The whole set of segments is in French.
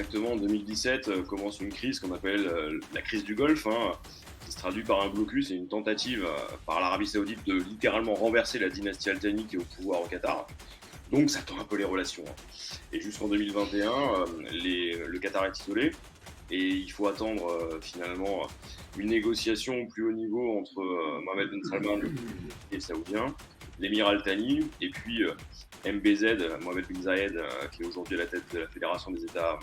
exactement, en 2017 commence une crise qu'on appelle la crise du Golfe, hein, qui se traduit par un blocus et une tentative par l'Arabie Saoudite de littéralement renverser la dynastie Al Thani qui est au pouvoir au Qatar. Donc ça tend un peu les relations, hein. Et jusqu'en 2021, le Qatar est isolé et il faut attendre finalement une négociation au plus haut niveau entre Mohamed Ben Salman, et saoudien, l'émir Al Thani, et puis MBZ, Mohamed bin Zayed, qui est aujourd'hui à la tête de la Fédération des États,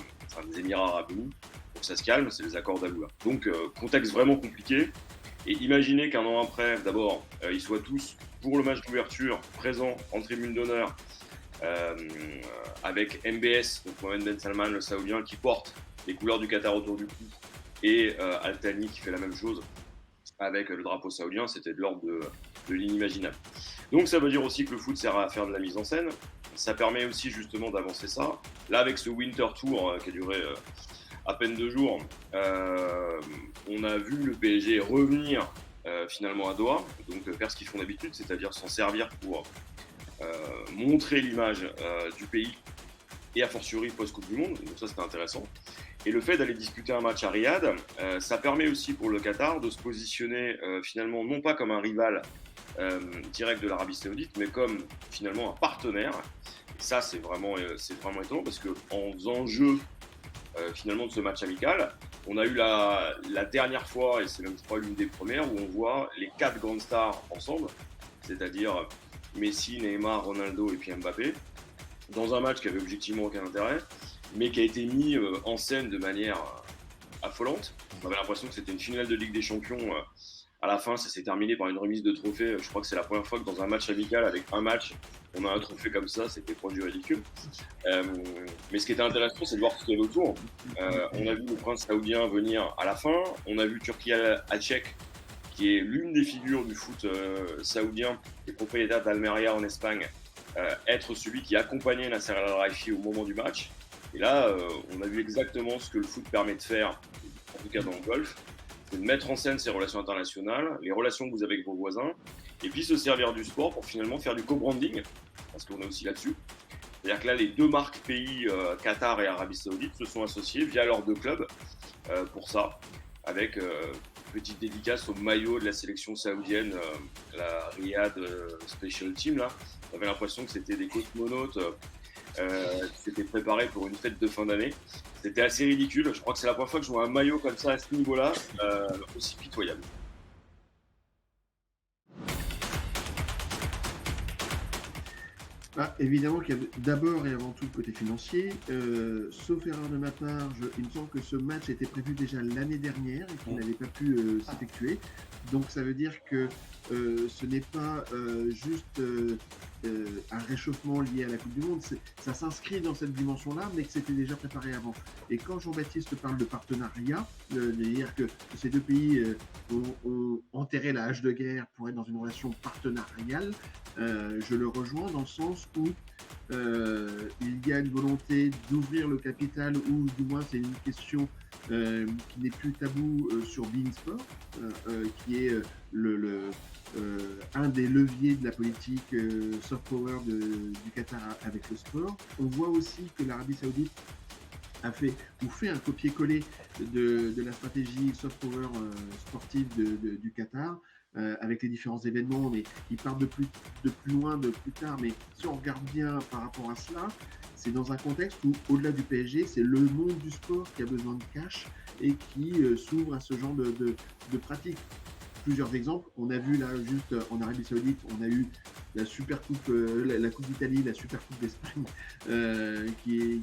des Émirats Arabes Unis. Donc ça se calme, c'est les accords d'Aboula. Donc contexte vraiment compliqué. Et imaginez qu'un an après, d'abord, ils soient tous pour le match d'ouverture présents en tribune d'honneur euh, avec MBS, donc Mohamed Ben Salman, le saoudien, qui porte les couleurs du Qatar autour du cou, et Al Thani qui fait la même chose avec le drapeau saoudien. C'était de l'ordre de l'inimaginable. Donc ça veut dire aussi que le foot sert à faire de la mise en scène. Ça permet aussi justement d'avancer ça. Là, avec ce Winter Tour qui a duré à peine 2 jours, on a vu le PSG revenir finalement à Doha, donc faire ce qu'ils font d'habitude, c'est-à-dire s'en servir pour montrer l'image du pays et a fortiori post-Coupe du Monde. Donc ça, c'était intéressant. Et le fait d'aller disputer un match à Riyad, ça permet aussi pour le Qatar de se positionner finalement non pas comme un rival direct de l'Arabie Saoudite, mais comme finalement un partenaire. Et ça, c'est vraiment étonnant parce qu'en faisant jeu finalement de ce match amical, on a eu la dernière fois, et c'est même je crois l'une des premières, où on voit les 4 grandes stars ensemble, c'est-à-dire Messi, Neymar, Ronaldo et puis Mbappé, dans un match qui avait objectivement aucun intérêt, mais qui a été mis en scène de manière affolante. On avait l'impression que c'était une finale de Ligue des Champions. À la fin, ça s'est terminé par une remise de trophée. Je crois que c'est la première fois que dans un match amical, avec un match, on a un trophée comme ça. C'était proche du ridicule. Mais ce qui était intéressant, c'est de voir ce qu'il y avait autour. On a vu le prince saoudien venir à la fin. On a vu Turki Al-Sheikh, qui est l'une des figures du foot saoudien, et propriétaire d'Almeria en Espagne, être celui qui accompagnait Nasser Al-Khelaifi au moment du match. Et là, on a vu exactement ce que le foot permet de faire, en tout cas dans le golf, c'est de mettre en scène ces relations internationales, les relations que vous avez avec vos voisins, et puis se servir du sport pour finalement faire du co-branding, parce qu'on est aussi là-dessus. C'est-à-dire que là, les 2 marques pays, Qatar et Arabie Saoudite, se sont associés via leurs 2 clubs pour ça, avec petite dédicace au maillot de la sélection saoudienne, la Riyad Special Team. Là, on avait l'impression que c'était des cosmonautes qui s'étaient préparés pour une fête de fin d'année. C'était assez ridicule. Je crois que c'est la première fois que je vois un maillot comme ça à ce niveau-là, aussi pitoyable. Évidemment qu'il y a d'abord et avant tout le côté financier. Sauf erreur de ma part, il me semble que ce match était prévu déjà l'année dernière et qu'il n'avait pas pu s'effectuer. Donc ça veut dire que ce n'est pas juste un réchauffement lié à la Coupe du Monde. Ça s'inscrit dans cette dimension-là, mais que c'était déjà préparé avant. Et quand Jean-Baptiste parle de partenariat, c'est-à-dire que ces 2 pays ont enterré la hache de guerre pour être dans une relation partenariale, je le rejoins dans le sens où il y a une volonté d'ouvrir le capital, ou du moins c'est une question qui n'est plus tabou sur Bein Sport, qui est un des leviers de la politique soft power du Qatar avec le sport. On voit aussi que l'Arabie Saoudite fait un copier-coller de la stratégie soft power sportive du Qatar, avec les différents événements, mais ils partent de plus loin, de plus tard. Mais si on regarde bien par rapport à cela, c'est dans un contexte où, au-delà du PSG, c'est le monde du sport qui a besoin de cash et qui s'ouvre à ce genre de pratiques. Plusieurs exemples. On a vu là, juste en Arabie Saoudite, on a eu la Super Coupe, la Coupe d'Italie, la Super Coupe d'Espagne, qui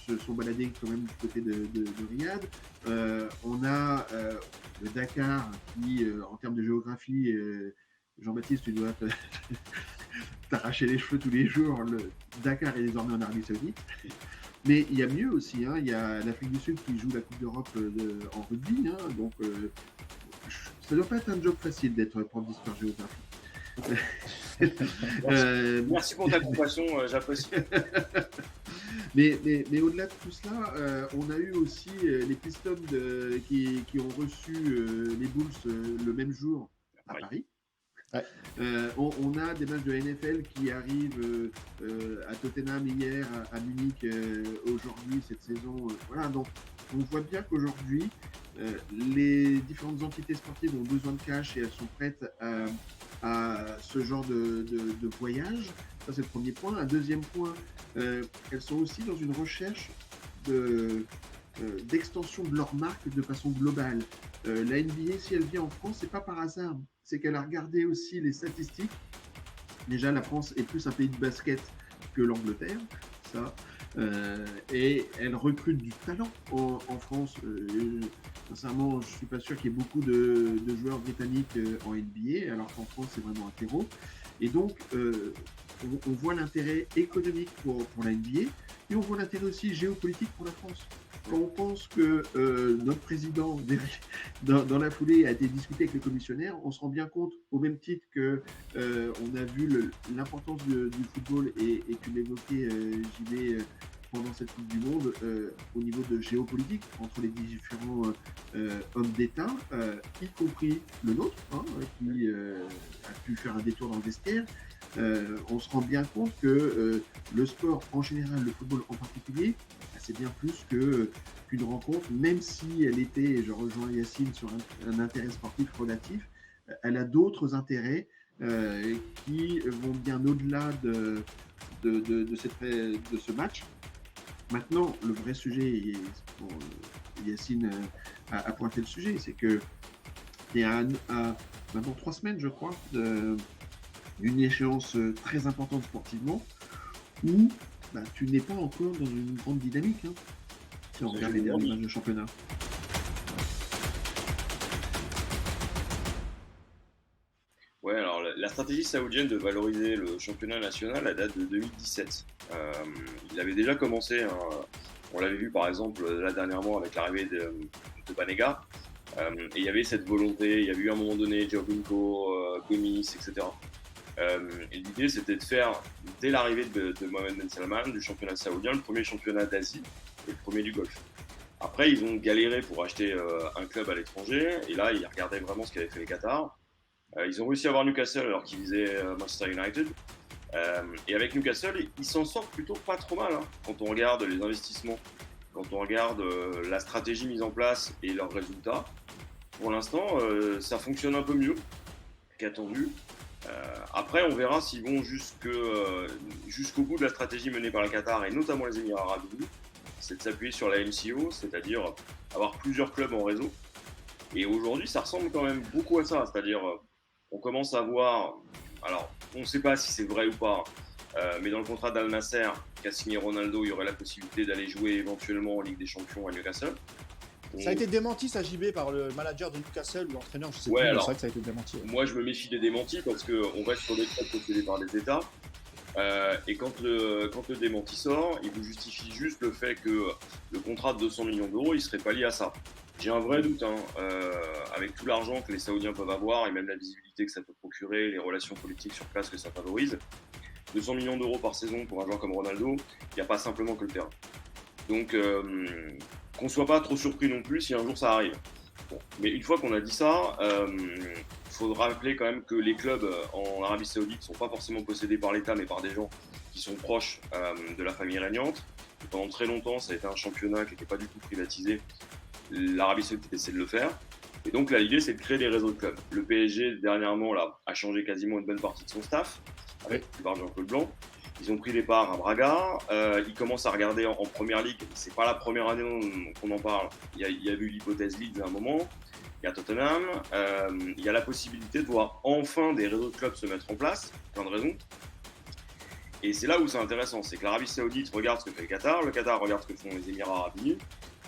se sont baladés quand même du côté de Riyad. On a le Dakar qui, en termes de géographie, Jean-Baptiste, tu dois t'arracher les cheveux tous les jours. Le Dakar est désormais en Arabie Saoudite. Mais il y a mieux aussi, hein. Il y a l'Afrique du Sud qui joue la Coupe d'Europe en rugby, hein. Donc ça ne doit pas être un job facile d'être prof d'histoire géographie. Merci pour ta compassion, j'apprécie. Mais au-delà de tout cela, on a eu aussi les Pistons qui ont reçu les Bulls le même jour à Paris. Ouais. On a des matchs de NFL qui arrivent à Tottenham hier, à Munich aujourd'hui, cette saison. Voilà, donc on voit bien qu'aujourd'hui, les différentes entités sportives ont besoin de cash et elles sont prêtes à ce genre de voyage. Ça, c'est le premier point. Un deuxième point, elles sont aussi dans une recherche d'extension de leur marque de façon globale. La NBA, si elle vient en France, c'est pas par hasard. C'est qu'elle a regardé aussi les statistiques. Déjà, la France est plus un pays de basket que l'Angleterre, ça. Et elle recrute du talent en France. Sincèrement, je suis pas sûr qu'il y ait beaucoup de joueurs britanniques en NBA, alors qu'en France, c'est vraiment un terreau. Et donc, on voit l'intérêt économique pour la NBA, et on voit l'intérêt aussi géopolitique pour la France. Quand on pense que notre président, dans la foulée, a été discuté avec le commissionnaire, on se rend bien compte, au même titre que on a vu l'importance du football, et tu l'évoquais, JB, pendant cette Coupe du Monde, au niveau de géopolitique, entre les différents hommes d'État, y compris le nôtre, hein, qui a pu faire un détour dans le vestiaire. On se rend bien compte que le sport en général, le football en particulier, c'est bien plus qu'une rencontre, même si elle était, et je rejoins Yacine sur un intérêt sportif relatif, elle a d'autres intérêts qui vont bien au-delà de ce match. Maintenant, le vrai sujet, et bon, Yacine a pointé le sujet, c'est que il y a maintenant 3 semaines, je crois, d'une échéance très importante sportivement, où tu n'es pas encore dans une grande dynamique, hein, si on regarde les derniers matchs de championnat. Ouais, alors la stratégie saoudienne de valoriser le championnat national, elle date de 2017. Il avait déjà commencé, hein, on l'avait vu par exemple là dernièrement avec l'arrivée de Banega, et il y avait cette volonté, il y a eu à un moment donné Djabunko, Gomis, etc. Et l'idée c'était de faire, dès l'arrivée de Mohamed Ben Salman, du championnat saoudien, le premier championnat d'Asie et le premier du Golfe. Après, ils ont galéré pour acheter un club à l'étranger, et là, ils regardaient vraiment ce qu'avaient fait les Qatars. Ils ont réussi à avoir Newcastle alors qu'ils visaient Manchester United. Et avec Newcastle, ils s'en sortent plutôt pas trop mal, hein, quand on regarde les investissements, quand on regarde la stratégie mise en place et leurs résultats. Pour l'instant, ça fonctionne un peu mieux qu'attendu. Après, on verra s'ils vont jusqu'au bout de la stratégie menée par le Qatar et notamment les Émirats Arabes Unis. C'est de s'appuyer sur la MCO, c'est-à-dire avoir plusieurs clubs en réseau. Et aujourd'hui, ça ressemble quand même beaucoup à ça, c'est-à-dire on commence à voir, alors on ne sait pas si c'est vrai ou pas, mais dans le contrat d'Al Nasser qu'a signé Ronaldo, il y aurait la possibilité d'aller jouer éventuellement en Ligue des Champions à Newcastle. Ça a été démenti, ça, JB, par le manager de Newcastle ou l'entraîneur, je sais plus, mais c'est vrai que ça a été démenti. Moi, je me méfie des démentis parce qu'on reste sur des clubs possédés par les États. Et quand le démenti sort, il vous justifie juste le fait que le contrat de 200 millions d'euros, il serait pas lié à ça. J'ai un vrai doute, hein, avec tout l'argent que les Saoudiens peuvent avoir et même la visibilité que ça peut procurer, les relations politiques sur place que ça favorise. 200 millions d'euros par saison pour un joueur comme Ronaldo, il n'y a pas simplement que le terrain. Donc, qu'on soit pas trop surpris non plus si un jour ça arrive. Bon. Mais une fois qu'on a dit ça, faut rappeler quand même que les clubs en Arabie Saoudite sont pas forcément possédés par l'État, mais par des gens qui sont proches de la famille régnante. Et pendant très longtemps, ça a été un championnat qui n'était pas du tout privatisé. L'Arabie Saoudite essaie de le faire. Et donc là, l'idée, c'est de créer des réseaux de clubs. Le PSG, dernièrement, là, a changé quasiment une bonne partie de son staff, avec le départ de Jean-Claude Blanc. Ils ont pris des parts à Braga. Ils commencent à regarder en première ligue. C'est pas la première année qu'on en parle. Il y a eu l'hypothèse Leeds à un moment. Il y a Tottenham. Il y a la possibilité de voir enfin des réseaux de clubs se mettre en place. Plein de raisons. Et c'est là où c'est intéressant. C'est que l'Arabie Saoudite regarde ce que fait le Qatar regarde ce que font les Émirats Arabes Unis.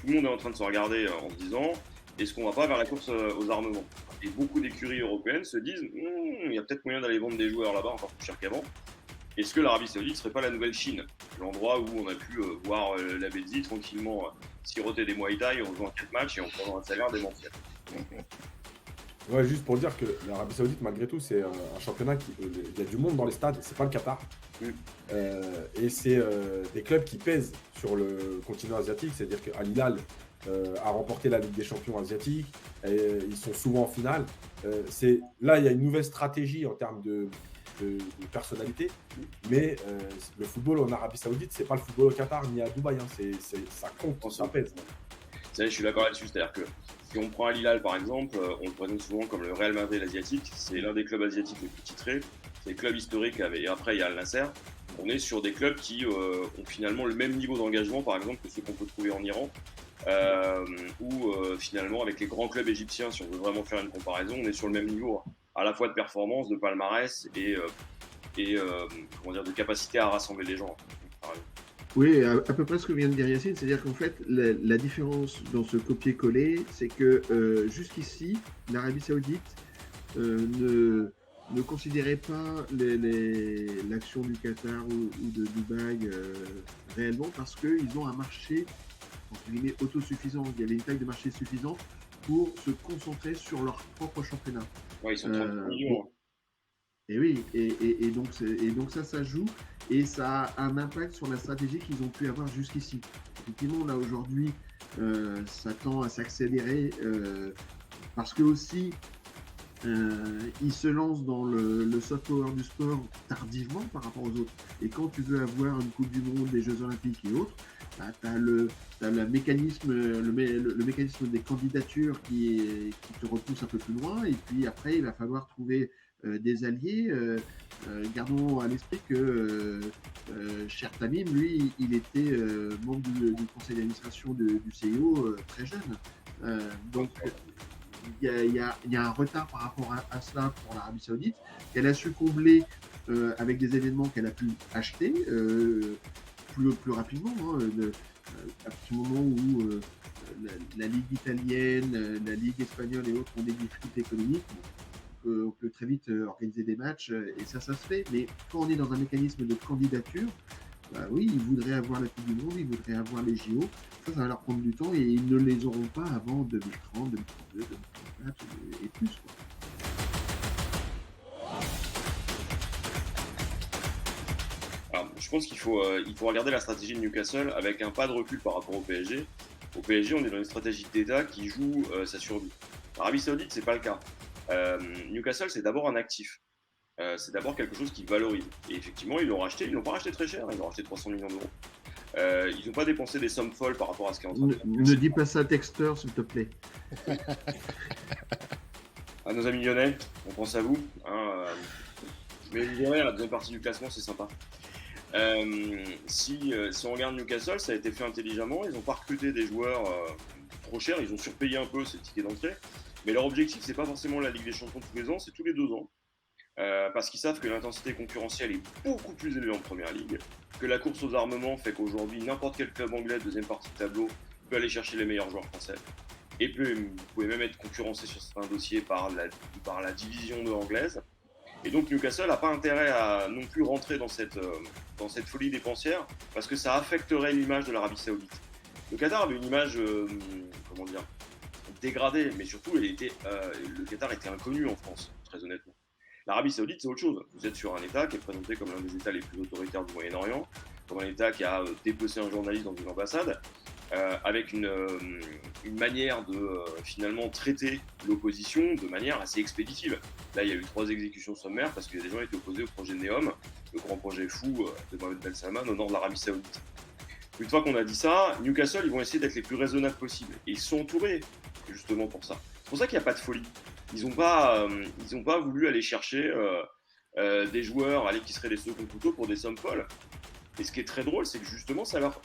Tout le monde est en train de se regarder en se disant, est-ce qu'on va pas vers la course aux armements? Et beaucoup d'écuries européennes se disent, il y a peut-être moyen d'aller vendre des joueurs là-bas encore plus cher qu'avant. Est-ce que l'Arabie Saoudite serait pas la nouvelle Chine, l'endroit où on a pu voir la Bézi tranquillement siroter des Muay Thai en jouant 4 matchs et en prenant un salaire démentiel? Ouais, juste pour dire que l'Arabie Saoudite, malgré tout, c'est un championnat qui. Il y a du monde dans les stades, c'est pas le Qatar. Et c'est des clubs qui pèsent sur le continent asiatique, c'est-à-dire qu'Al Hilal, à remporter la Ligue des champions asiatique. Ils sont souvent en finale. Là, il y a une nouvelle stratégie en termes de personnalité, mais le football en Arabie Saoudite, c'est pas le football au Qatar ni à Dubaï. Ça compte, ça pèse. Je suis d'accord là-dessus, c'est-à-dire que si on prend Al Hilal par exemple, on le présente souvent comme le Real Madrid asiatique, c'est l'un des clubs asiatiques les plus titrés, c'est le club historique, et après il y a Al Nasser. On est sur des clubs qui ont finalement le même niveau d'engagement par exemple que ceux qu'on peut trouver en Iran, ou finalement avec les grands clubs égyptiens, si on veut vraiment faire une comparaison, on est sur le même niveau, à la fois de performance, de palmarès et de capacité à rassembler les gens. Oui, à peu près ce que vient de dire Yacine, c'est-à-dire qu'en fait, la différence dans ce copier-coller, c'est que jusqu'ici, l'Arabie Saoudite ne considérait pas l'action du Qatar ou de Dubaï réellement parce qu'ils ont un marché entre guillemets autosuffisant. Il y avait une taille de marché suffisante pour se concentrer sur leur propre championnat. Ouais, ils sont 30 millions. Et oui, et donc ça joue et ça a un impact sur la stratégie qu'ils ont pu avoir jusqu'ici. Effectivement, là aujourd'hui, ça tend à s'accélérer parce que aussi ils se lancent dans le soft power du sport tardivement par rapport aux autres. Et quand tu veux avoir une Coupe du Monde, des Jeux Olympiques et autres, t'as le mécanisme des candidatures qui te repousse un peu plus loin. Et puis après, il va falloir trouver des alliés. Gardons à l'esprit que Cher Tamim, lui, il était membre du conseil d'administration du CIO très jeune. Donc, il y a un retard par rapport à cela pour l'Arabie Saoudite, qu'elle a su combler avec des événements qu'elle a pu acheter plus rapidement. À partir du moment où la Ligue italienne, la Ligue espagnole et autres ont des difficultés économiques, on peut très vite organiser des matchs et ça se fait. Mais quand on est dans un mécanisme de candidature, oui, ils voudraient avoir la Coupe du Monde, ils voudraient avoir les JO. Ça va leur prendre du temps et ils ne les auront pas avant 2030, 2032, 2034 et plus. Quoi. Alors, je pense qu'il faut regarder la stratégie de Newcastle avec un pas de recul par rapport au PSG. Au PSG, on est dans une stratégie d'État qui joue sa survie. L'Arabie Saoudite, c'est pas le cas. Newcastle, c'est d'abord un actif. C'est d'abord quelque chose qui valorise. Et effectivement, ils l'ont racheté. Ils l'ont pas racheté très cher. Ils l'ont racheté 300 millions d'euros. Ils n'ont pas dépensé des sommes folles par rapport à ce qui est en train de faire. Ne dis pas ça, Texter, s'il te plaît. À nos amis lyonnais, on pense à vous. Mais vous verrez, la deuxième partie du classement, c'est sympa. Si on regarde Newcastle, ça a été fait intelligemment. Ils n'ont pas recruté des joueurs trop chers. Ils ont surpayé un peu ces tickets d'entrée. Mais leur objectif, c'est pas forcément la Ligue des Champions tous les ans, c'est tous les 2 ans. Parce qu'ils savent que l'intensité concurrentielle est beaucoup plus élevée en première ligue, que la course aux armements fait qu'aujourd'hui, n'importe quel club anglais, deuxième partie de tableau, peut aller chercher les meilleurs joueurs français. Et puis, vous pouvez même être concurrencé sur certains dossiers par la division 2 anglaise. Et donc Newcastle n'a pas intérêt à non plus rentrer dans cette folie dépensière, parce que ça affecterait l'image de l'Arabie Saoudite. Le Qatar avait une image, dégradée, mais surtout, le Qatar était inconnu en France, très honnêtement. L'Arabie Saoudite, c'est autre chose. Vous êtes sur un État qui est présenté comme l'un des États les plus autoritaires du Moyen-Orient, comme un État qui a dépecé un journaliste dans une ambassade, avec une manière de finalement traiter l'opposition de manière assez expéditive. Là, il y a eu 3 exécutions sommaires parce que des gens étaient opposés au projet Neom, le grand projet fou de Mohamed Ben Salman au nord de l'Arabie Saoudite. Une fois qu'on a dit ça, Newcastle, ils vont essayer d'être les plus raisonnables possibles. Et ils sont entourés justement pour ça. C'est pour ça qu'il n'y a pas de folie. Ils n'ont pas voulu aller chercher des joueurs qui seraient des seconds couteaux pour des sommes folles. Et ce qui est très drôle, c'est que justement, ça leur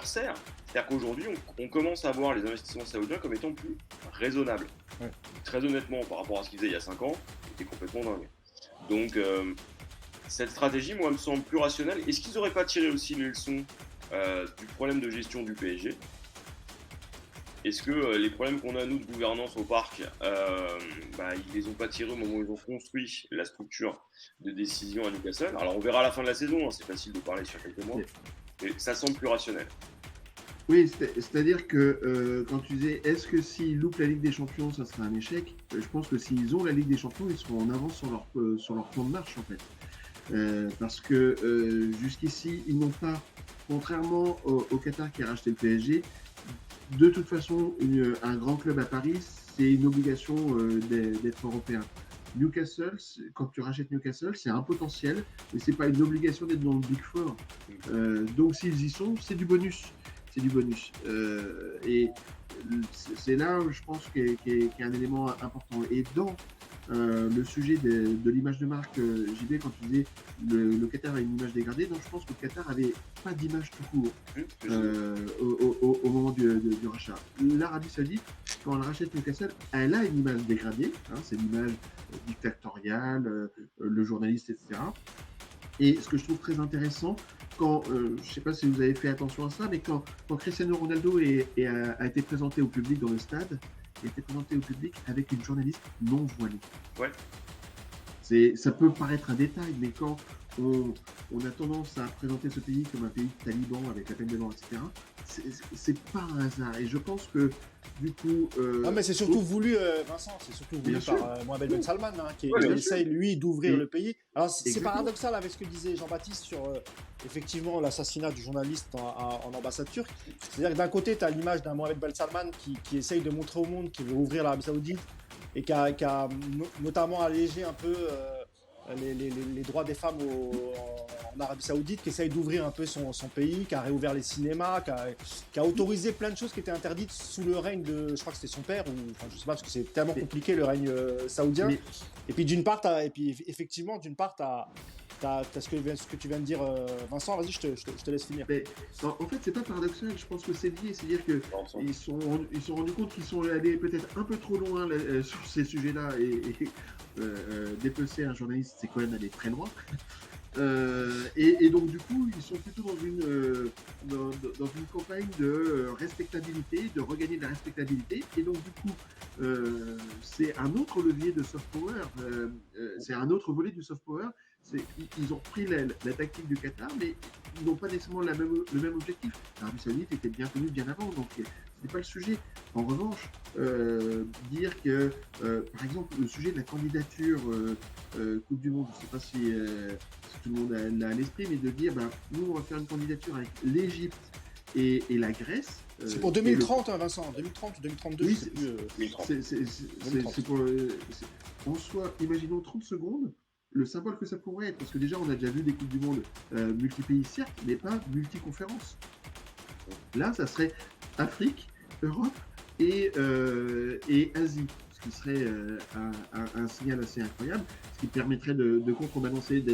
sert. C'est-à-dire qu'aujourd'hui, on commence à voir les investissements saoudiens comme étant plus raisonnables. Ouais. Très honnêtement, par rapport à ce qu'ils faisaient il y a 5 ans, c'était complètement dingue. Donc, cette stratégie, moi, me semble plus rationnelle. Est-ce qu'ils n'auraient pas tiré aussi les leçons du problème de gestion du PSG ? Est-ce que les problèmes qu'on a, nous, de gouvernance au parc, ils les ont pas tirés au moment où ils ont construit la structure de décision à Newcastle ? Alors, on verra à la fin de la saison, c'est facile de parler sur quelques mois, mais ça semble plus rationnel. Oui, c'est-à-dire que quand tu disais, est-ce que s'ils loupent la Ligue des Champions, ça sera un échec ? Je pense que s'ils ont la Ligue des Champions, ils seront en avance sur leur plan de marche, en fait. Parce que jusqu'ici, ils n'ont pas, contrairement au Qatar qui a racheté le PSG, de toute façon, un grand club à Paris, c'est une obligation d'être européen. Newcastle, quand tu rachètes Newcastle, c'est un potentiel, mais c'est pas une obligation d'être dans le Big Four. Donc s'ils y sont, c'est du bonus. C'est du bonus. Et c'est là, je pense, qu'il y a un élément important. Et dans le sujet de l'image de marque, JB, quand tu disais le Qatar a une image dégradée, donc je pense que le Qatar avait pas d'image tout court au moment du rachat. L'Arabie Saoudite, quand elle rachète Newcastle, elle a une image dégradée, hein, c'est l'image dictatoriale, le journaliste, etc. Et ce que je trouve très intéressant, quand, je ne sais pas si vous avez fait attention à ça, mais quand Cristiano Ronaldo a été présenté au public dans le stade, il a été présenté au public avec une journaliste non voilée. Ouais. Ça peut paraître un détail, mais quand on a tendance à présenter ce pays comme un pays de talibans avec la peine de mort, etc., c'est pas un hasard. Et je pense que, du coup... Non, mais c'est surtout voulu, Vincent, c'est surtout voulu par Mohamed Ben Salman, hein, qui essaye, lui, d'ouvrir le pays. Alors, c'est paradoxal avec ce que disait Jean-Baptiste sur, effectivement, l'assassinat du journaliste en ambassade turque. C'est-à-dire que d'un côté, tu as l'image d'un Mohamed Ben Salman qui essaye de montrer au monde qu'il veut ouvrir l'Arabie Saoudite et qui a notamment allégé un peu les droits des femmes en Arabie Saoudite, qui essaye d'ouvrir un peu son pays, qui a réouvert les cinémas, qui a autorisé plein de choses qui étaient interdites sous le règne de, je crois que c'était son père, ou enfin, je sais pas, parce que c'est tellement compliqué le règne saoudien. Et puis effectivement, d'une part, t'as ce que tu viens de dire, Vincent. Vas-y, je te laisse finir. Mais, en fait, c'est pas paradoxal. Je pense que c'est lié. C'est-à-dire que ils sont rendus compte qu'ils sont allés peut-être un peu trop loin sur ces sujets-là et dépecer un journaliste, c'est quand même aller très loin. Et donc du coup, ils sont plutôt dans une campagne de respectabilité, de regagner de la respectabilité. Et donc du coup, c'est un autre levier de soft power. C'est un autre volet du soft power. Ils ont repris la tactique du Qatar, mais ils n'ont pas nécessairement le même objectif. L'Arabie Saoudite était bien connue bien avant, donc c'est pas le sujet. En revanche, dire que, par exemple, le sujet de la candidature Coupe du Monde, je ne sais pas si tout le monde l'a à l'esprit, mais de dire, nous, on va faire une candidature avec l'Égypte et la Grèce. C'est pour 2030, Vincent, 2030 ou 2032, oui, je sais plus. 2030. C'est pour... en soi, imaginons 30 secondes, le symbole que ça pourrait être, parce que déjà, on a déjà vu des Coupes du Monde multi-pays, certes, mais pas multi-conférences. Là, ça serait Afrique, Europe et Asie, ce qui serait un signal assez incroyable, ce qui permettrait de contrebalancer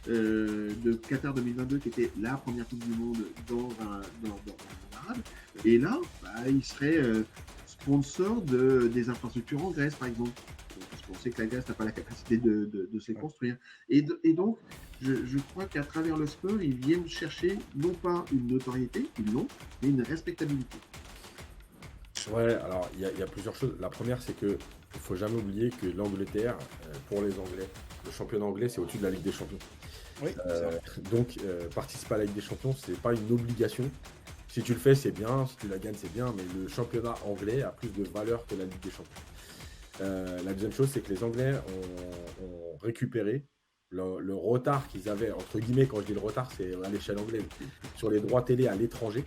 de Qatar 2022, qui était la première Coupe du Monde dans le monde arabe. Et là, il serait sponsor des infrastructures en Grèce, par exemple. Parce qu'on sait que la Grèce n'a pas la capacité de se les construire. Et donc, je crois qu'à travers le sport, ils viennent chercher non pas une notoriété, ils l'ont, mais une respectabilité. Ouais, alors il y a plusieurs choses. La première, c'est qu'il ne faut jamais oublier que l'Angleterre, pour les Anglais, le championnat anglais, c'est au-dessus de la Ligue des Champions. Oui, donc, participer à la Ligue des Champions, ce n'est pas une obligation. Si tu le fais, c'est bien. Si tu la gagnes, c'est bien. Mais le championnat anglais a plus de valeur que la Ligue des Champions. La deuxième chose, c'est que les Anglais ont récupéré le retard qu'ils avaient, entre guillemets, quand je dis le retard, c'est à l'échelle anglaise, sur les droits télé à l'étranger.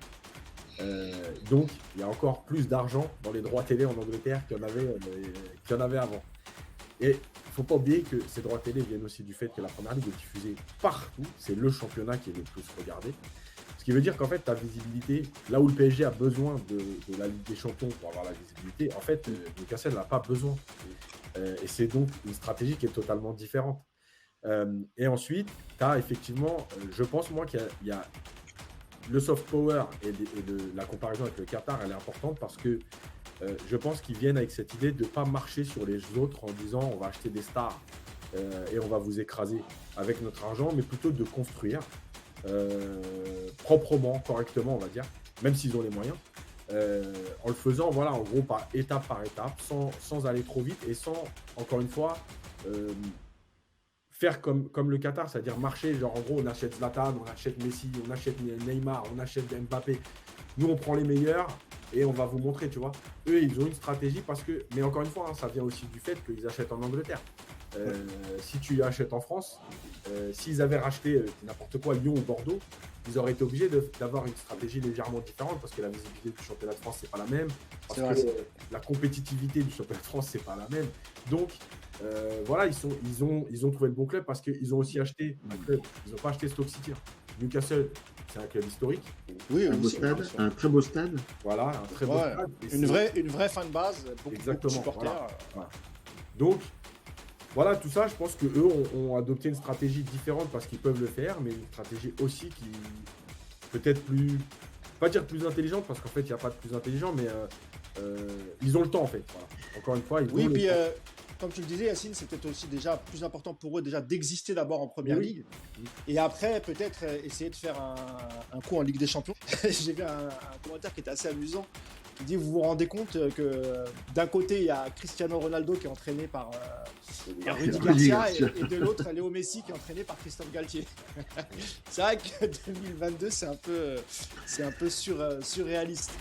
Donc, il y a encore plus d'argent dans les droits télé en Angleterre qu'il y en avait avant. Et il ne faut pas oublier que ces droits télé viennent aussi du fait que la Première Ligue est diffusée partout. C'est le championnat qui est le plus regardé. Ce qui veut dire qu'en fait, ta visibilité, là où le PSG a besoin de la Ligue des Champions pour avoir la visibilité, en fait, Newcastle n'a pas besoin. Et c'est donc une stratégie qui est totalement différente. Et ensuite, tu as effectivement, je pense moi qu'il y a le soft power et la comparaison avec le Qatar, elle est importante parce que je pense qu'ils viennent avec cette idée de ne pas marcher sur les autres en disant on va acheter des stars et on va vous écraser avec notre argent, mais plutôt de construire proprement, correctement, on va dire, même s'ils ont les moyens, en le faisant, voilà, en gros, par étape, sans aller trop vite et sans, encore une fois, faire comme le Qatar, c'est-à-dire marcher, genre en gros, on achète Zlatan, on achète Messi, on achète Neymar, on achète Mbappé. Nous, on prend les meilleurs et on va vous montrer, tu vois. Eux, ils ont une stratégie parce que, mais encore une fois, ça vient aussi du fait qu'ils achètent en Angleterre. Si tu achètes en France, s'ils avaient racheté n'importe quoi, Lyon ou Bordeaux, ils auraient été obligés d'avoir une stratégie légèrement différente parce que la visibilité du championnat de France, c'est pas la même. Parce que la compétitivité du championnat de France, c'est pas la même. Donc, voilà, ils ont trouvé le bon club parce qu'ils ont aussi acheté un club. Ils n'ont pas acheté Stoke City. Newcastle, c'est un club historique. Oui, un très beau stade. Voilà, un très beau stade. Une vraie fan base, beaucoup de supporters. Voilà. Donc, voilà, tout ça, je pense qu'eux ont adopté une stratégie différente parce qu'ils peuvent le faire, mais une stratégie aussi qui peut-être plus, pas dire plus intelligente parce qu'en fait, il n'y a pas de plus intelligent, mais ils ont le temps en fait. Voilà. Encore une fois, ils ont le temps. Comme tu le disais, Yacine, c'est peut-être aussi déjà plus important pour eux déjà d'exister d'abord en première ligue et après peut-être essayer de faire un coup en Ligue des Champions. J'ai vu un commentaire qui était assez amusant qui dit vous vous rendez compte que d'un côté il y a Cristiano Ronaldo qui est entraîné par Rudy Garcia et de l'autre Léo Messi qui est entraîné par Christophe Galtier. C'est vrai que 2022 c'est un peu surréaliste.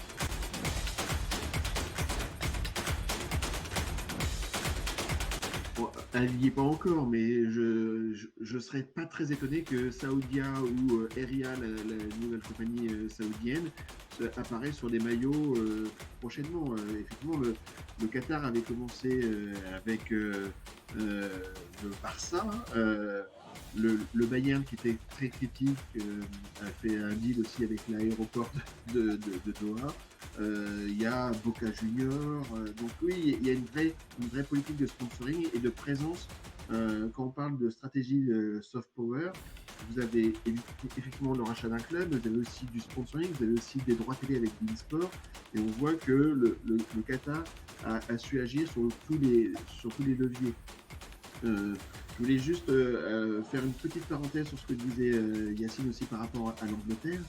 Elle n'y est pas encore, mais je serais pas très étonné que Saoudia ou Eria, la nouvelle compagnie saoudienne, apparaisse sur des maillots prochainement. Effectivement, le Qatar avait commencé avec le Barça. Le Bayern, qui était très critique, a fait un deal aussi avec l'aéroport de Doha. Il y a Boca Junior. Donc oui, il y a une vraie politique de sponsoring et de présence. Quand on parle de stratégie soft power, vous avez effectivement le rachat d'un club, vous avez aussi du sponsoring, vous avez aussi des droits télé avec beIN-Sport, et on voit que le Qatar a su agir sur tous les leviers. Je voulais juste faire une petite parenthèse sur ce que disait Yacine aussi par rapport à l'Angleterre.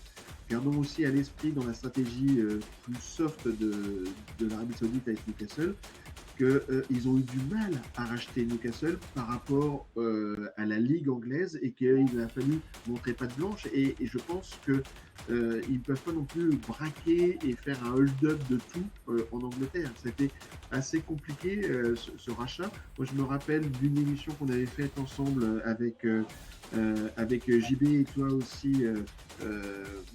Gardons aussi à l'esprit dans la stratégie plus soft de l'Arabie Saoudite avec Newcastle qu'ils ont eu du mal à racheter Newcastle par rapport à la Ligue anglaise et qu'il a fallu montrer patte blanche et je pense qu'ils ne peuvent pas non plus braquer et faire un hold-up de tout en Angleterre. C'était assez compliqué ce rachat. Moi je me rappelle d'une émission qu'on avait faite ensemble avec JB et toi aussi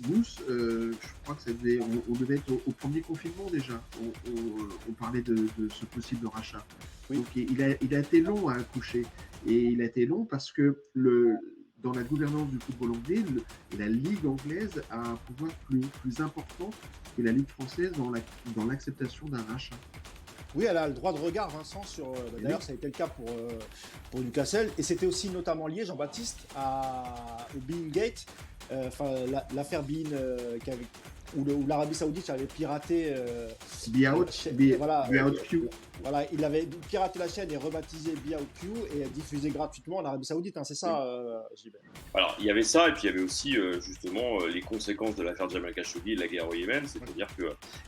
Mousse, je crois que on devait être au premier confinement déjà, on parlait de ce possible rachat. Oui. Donc il a été long à accoucher et il a été long parce que dans la gouvernance du football anglais, la Ligue anglaise a un pouvoir plus important que la Ligue française dans l'acceptation d'un rachat. Oui, elle a le droit de regard, Vincent, sur. D'ailleurs, ça a été le cas pour Newcastle. Et c'était aussi notamment lié, Jean-Baptiste, au beIN Gate, l'affaire beIN où l'Arabie Saoudite avait piraté. BeOutQ. Voilà, il avait piraté la chaîne et rebaptisé BeOutQ et diffusé gratuitement en Arabie Saoudite, hein, c'est ça, JB? Alors, il y avait ça, et puis il y avait aussi justement les conséquences de l'affaire Jamal Khashoggi et de la guerre au Yémen, c'est-à-dire que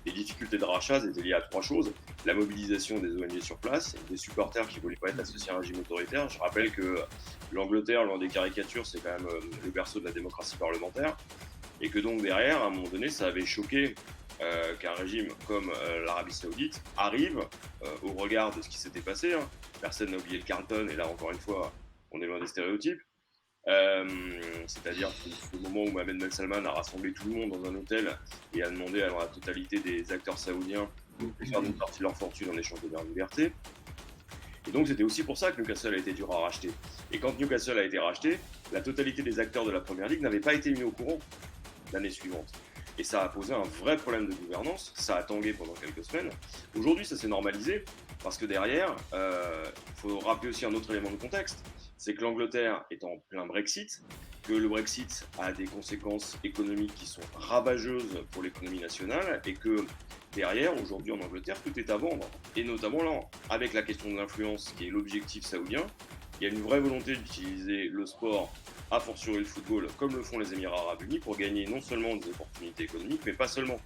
les difficultés de rachat étaient liées à trois choses: la mobilisation des ONG sur place, des supporters qui ne voulaient pas être associés à un régime autoritaire. Je rappelle que l'Angleterre, loin des caricatures, c'est quand même le berceau de la démocratie parlementaire, et que donc derrière, à un moment donné, ça avait choqué qu'un régime comme l'Arabie Saoudite arrive au regard de ce qui s'était passé. Hein. Personne n'a oublié le Carlton, et là encore une fois, on est loin des stéréotypes. C'est-à-dire le moment où Mohamed Ben Salman a rassemblé tout le monde dans un hôtel et a demandé à la totalité des acteurs saoudiens de faire une partie de leur fortune en échange de leur liberté. Et donc c'était aussi pour ça que Newcastle a été dur à racheter. Et quand Newcastle a été racheté, la totalité des acteurs de la Première Ligue n'avaient pas été mis au courant l'année suivante. Et ça a posé un vrai problème de gouvernance, ça a tangué pendant quelques semaines. Aujourd'hui, ça s'est normalisé, parce que derrière, faut rappeler aussi un autre élément de contexte, c'est que l'Angleterre est en plein Brexit, que le Brexit a des conséquences économiques qui sont ravageuses pour l'économie nationale, et que derrière, aujourd'hui en Angleterre, tout est à vendre. Et notamment là, avec la question de l'influence, qui est l'objectif saoudien, il y a une vraie volonté d'utiliser le sport, a fortiori le football, comme le font les Émirats Arabes Unis, pour gagner non seulement des opportunités économiques, mais pas seulement,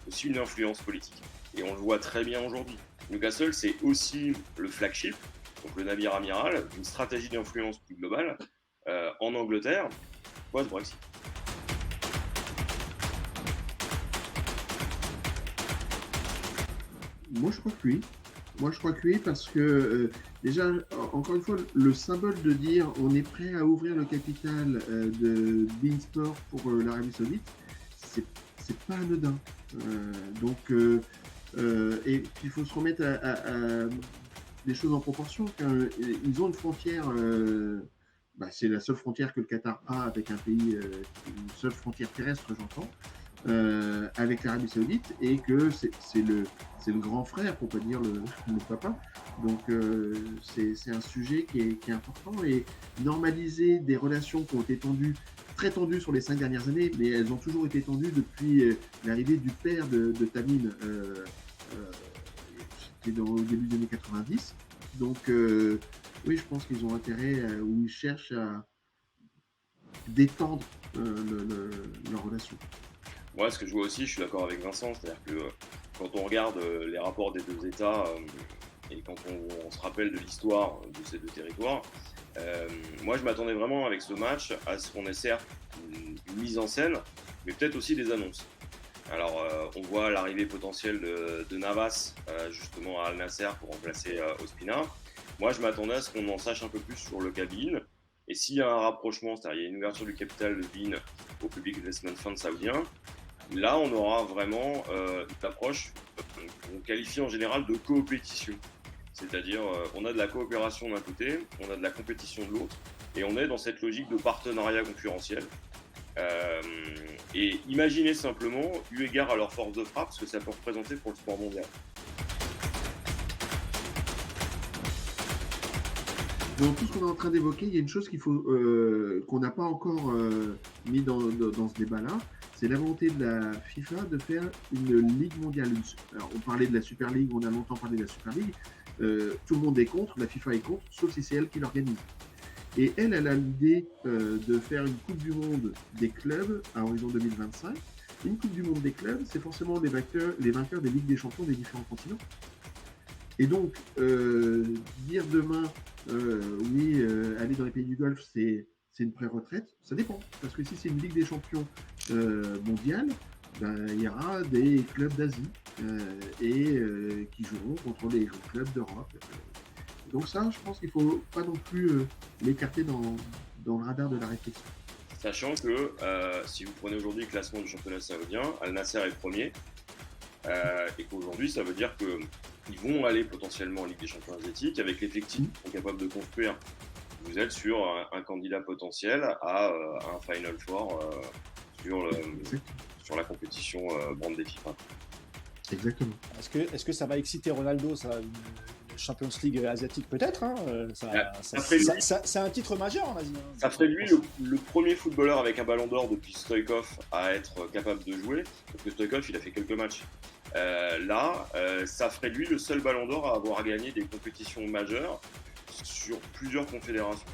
aussi une influence politique. Et on le voit très bien aujourd'hui. Newcastle, c'est aussi le flagship, donc le navire amiral, d'une stratégie d'influence plus globale en Angleterre, post-Brexit. Moi, je crois que oui. Moi, je crois que oui, parce que déjà, encore une fois, le symbole de dire on est prêt à ouvrir le capital de beIN Sport pour l'Arabie Saoudite, c'est pas anodin. Et puis il faut se remettre à des choses en proportion. Ils ont une frontière, c'est la seule frontière que le Qatar a avec un pays, une seule frontière terrestre, j'entends. Avec l'Arabie Saoudite, et que c'est le grand frère, pour pas dire le papa. Donc c'est un sujet qui est important, et normaliser des relations qui ont été très tendues sur les 5 dernières années, mais elles ont toujours été tendues depuis l'arrivée du père de Tamim, c'était au début des années 90. Donc oui, je pense qu'ils ont intérêt, ou ils cherchent à détendre leur relation. Moi, ce que je vois aussi, je suis d'accord avec Vincent, c'est-à-dire que quand on regarde les rapports des deux États et quand on se rappelle de l'histoire de ces deux territoires, moi je m'attendais vraiment avec ce match à ce qu'on ait certes une mise en scène, mais peut-être aussi des annonces. Alors on voit l'arrivée potentielle de Navas justement à Al Nasser pour remplacer Ospina. Moi je m'attendais à ce qu'on en sache un peu plus sur le cas BeIN. Et s'il y a un rapprochement, c'est-à-dire il y a une ouverture du capital de BeIN au Public Investment Fund saoudien, là on aura vraiment une approche qu'on qualifie en général de coopétition. C'est-à-dire on a de la coopération d'un côté, on a de la compétition de l'autre, et on est dans cette logique de partenariat concurrentiel. Et imaginez simplement, eu égard à leur force de frappe, ce que ça peut représenter pour le sport mondial. Dans tout ce qu'on est en train d'évoquer, il y a une chose qu'on n'a pas encore mis dans ce débat-là, c'est la volonté de la FIFA de faire une ligue mondiale. Alors, on parlait de la Super League, on a longtemps parlé de la Super League. Tout le monde est contre, la FIFA est contre, sauf si c'est elle qui l'organise. Et elle a l'idée de faire une Coupe du Monde des clubs à horizon 2025. Une Coupe du Monde des clubs, c'est forcément les vainqueurs des Ligues des Champions des différents continents. Et donc, dire demain, aller dans les pays du Golfe, c'est une pré-retraite, ça dépend. Parce que si c'est une Ligue des Champions mondiale, il y aura des clubs d'Asie qui joueront contre les clubs d'Europe. Donc ça, je pense qu'il ne faut pas non plus l'écarter dans le radar de la réflexion. Sachant que si vous prenez aujourd'hui le classement du championnat saoudien, Al Nasser est premier, et qu'aujourd'hui ça veut dire qu'ils vont aller potentiellement en Ligue des Champions asiatiques avec l'effectif qu'ils sont capables de construire. Vous êtes sur un candidat potentiel à un Final Four sur la compétition Brand des FIFA. Exactement. Est-ce que ça va exciter Ronaldo, ça, une Champions League asiatique peut-être hein c'est un titre majeur en Asie. Ça ferait de lui le premier footballeur avec un ballon d'or depuis Stoïkov à être capable de jouer, parce que Stoïkov il a fait quelques matchs. Ça ferait de lui le seul ballon d'or à avoir gagné des compétitions majeures sur plusieurs confédérations.